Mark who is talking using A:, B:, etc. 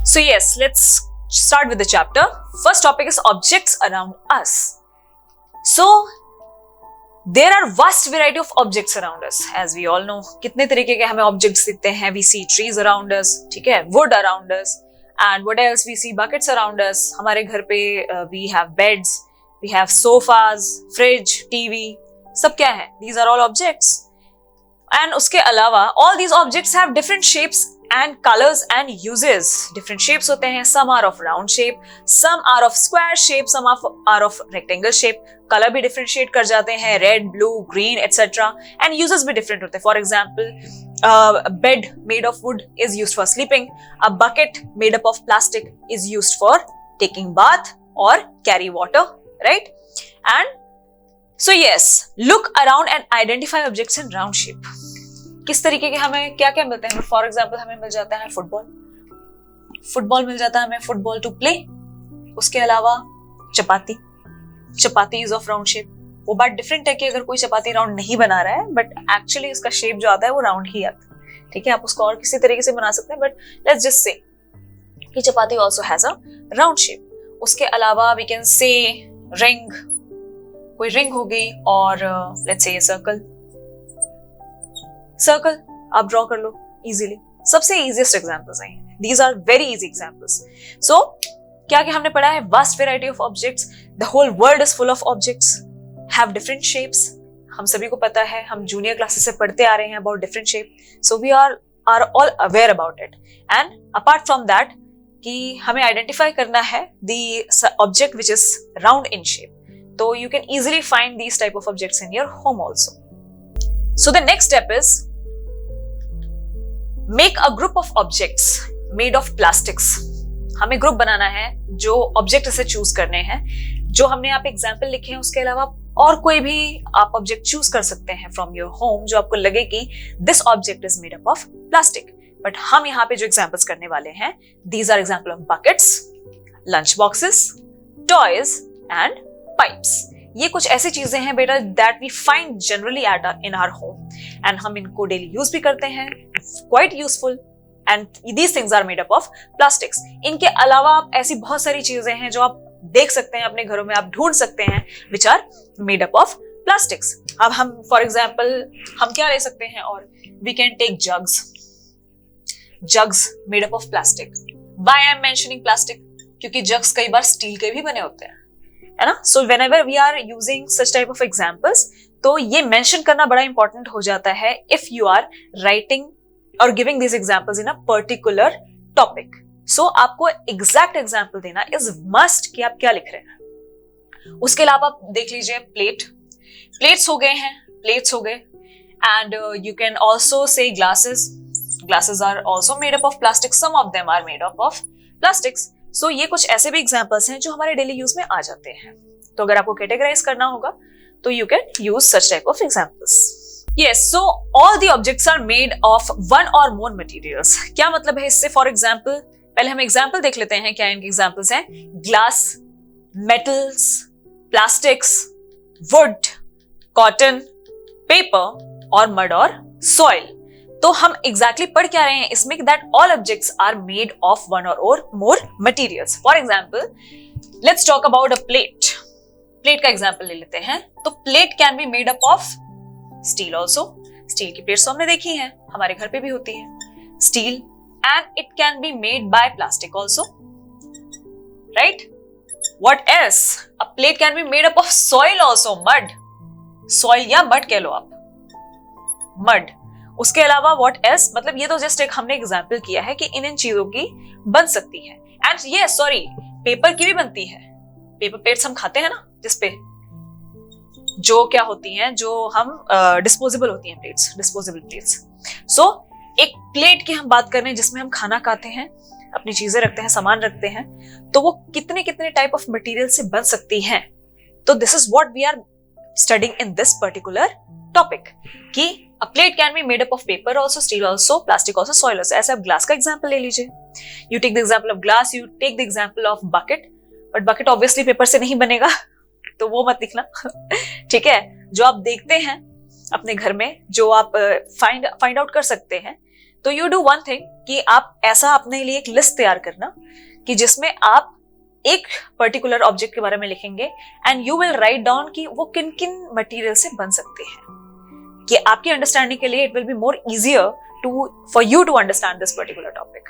A: So yes, let's start with the chapter. First topic is objects around us. So there are vast variety of objects around us, as we all know. कितने तरीके के हमें objects दिखते हैं. We see trees around us, ठीक है, wood around us, and what else? We see buckets around us. हमारे घर पे we have beds, we have sofas, fridge, TV. सब क्या है? These are all objects. And उसके अलावा all these objects have different shapes and colors and uses. Different shapes होते हैं. Some are of round shape, some are of square shape, some are of rectangle shape. Color भी differentiate कर जाते हैं. Red, blue, green, etc. And uses भी different होते हैं. For example, a bed made of wood is used for sleeping. A bucket made up of plastic is used for taking bath or carry water, right? And so yes, look around and identify objects in round shape. किस तरीके के हमें क्या क्या मिलते हैं? For example हमें मिल जाता है फुटबॉल मिल जाता है हमें, फुटबॉल टू प्ले. उसके अलावा chapati is of round shape. वो बात डिफरेंट है कि अगर कोई चपाती राउंड नहीं बना रहा है, बट एक्चुअली इसका शेप जो आता है वो राउंड ही आता है. ठीक है, आप उसको और किसी तरीके से बना सकते हैं, बट लेट्स जस्ट से कि chapati also has a round shape. उसके अलावा वी कैन से रिंग, कोई रिंग हो गई, और लेट्स से सर्कल आप ड्रॉ कर लो इजीली. सबसे इजीएस्ट एग्जांपल्स हैं. These are very easy examples. So क्या क्या हमने पढ़ा है? Vast variety of objects. The whole world is full of objects, have different shapes. हम सभी को पता है, हम जूनियर क्लासेस से पढ़ते आ रहे हैं about different shape. So we are all aware about it. And apart from that कि हमें आइडेंटिफाई करना है the object which is round in shape. तो you can easily find these type of objects in your home also. So the next step is make a group of objects made of plastics. हमें group बनाना है, जो object से choose करने हैं. जो हमने यहाँ पे एग्जाम्पल लिखे हैं, उसके अलावा और कोई भी आप ऑब्जेक्ट चूज कर सकते हैं फ्रॉम योर होम, जो आपको लगे कि this object is made up of plastic. But हम यहाँ पे जो एग्जाम्पल्स करने वाले हैं, these are example of buckets, lunch boxes, toys and pipes. ये कुछ ऐसी चीजें हैं बेटा that we find generally in our home, and हम इनको डेली यूज भी करते हैं. Quite useful, and these things are made up of plastics. इनके अलावा ऐसी बहुत सारी चीजें हैं जो आप देख सकते हैं अपने घरों में, आप ढूंढ सकते हैं, which are made up of plastics. अब हम फॉर एग्जाम्पल हम क्या ले सकते हैं? और we can take jugs made up of plastic. Why I am mentioning plastic? क्योंकि जग्स कई बार स्टील के भी बने होते हैं, है ना. So whenever we are using such type of examples, तो ये मेंशन करना बड़ा इंपॉर्टेंट हो जाता है इफ यू आर राइटिंग और giving this examples in a particular topic. So आपको एग्जैक्ट एग्जांपल देना इज मस्ट कि आप क्या लिख रहे हैं. उसके अलावा आप देख लीजिए प्लेट्स हो गए, and you can also say glasses are also made up of plastic. Some of them are made up of plastics. So ये कुछ ऐसे भी एग्जांपल्स हैं जो हमारे डेली यूज में आ जाते हैं. तो अगर आपको कैटेगराइज करना होगा तो you can use such type of examples. Yes, so all the objects are made of one or more materials. क्या मतलब है इससे? फॉर एग्जांपल, पहले हम एग्जांपल देख लेते हैं क्या इनके एग्जांपल्स हैं. Glass, metals, plastics, wood, cotton, paper और मड और सॉइल. तो हम एग्जैक्टली पढ़ क्या रहे हैं इसमें? That all objects are made of one or more materials. For example, let's talk about a plate का एग्जांपल ले लेते हैं. तो plate can be made up of steel also. Steel की प्लेट्स तो हमने देखी हैं, हमारे घर पे भी होती है steel. And it can be made by plastic also, right. What else? A plate can be made up of soil also, mud. Soil या मड कह लो आप, मड. उसके अलावा व्हाट एल्स? मतलब ये तो जस्ट एक हमने एग्जांपल किया है कि इन चीजों की बन सकती है. एंड ये सॉरी, पेपर की भी बनती है. पेपर प्लेट्स हम खाते हैं ना, जिसपे जो क्या होती हैं, जो हम डिस्पोजेबल होती हैं प्लेट्स, डिस्पोजेबल प्लेट्स. सो एक प्लेट की हम बात कर रहे हैं जिसमें हम खाना खाते हैं, अपनी चीजें रखते हैं, सामान रखते हैं. तो वो कितने कितने टाइप ऑफ मटेरियल से बन सकती हैं. तो this is what we are studying in this particular topic, कि a plate can be made up of paper also, steel also, plastic also, soil also. ऐसे आप ग्लास का एग्जांपल ले लीजिए. You take the example of glass, you take the example of bucket, but bucket obviously paper से नहीं बनेगा, तो वो मत लिखना. ठीक है, जो आप देखते हैं अपने घर में, जो आप फाइंड आउट कर सकते हैं, तो यू डू वन थिंग कि आप ऐसा अपने लिए एक लिस्ट तैयार करना कि जिसमें आप एक पर्टिकुलर ऑब्जेक्ट के बारे में लिखेंगे and you will write down कि वो किन किन मटेरियल से बन सकते हैं, कि आपकी अंडरस्टैंडिंग के लिए it will be more easier for you to understand this particular topic.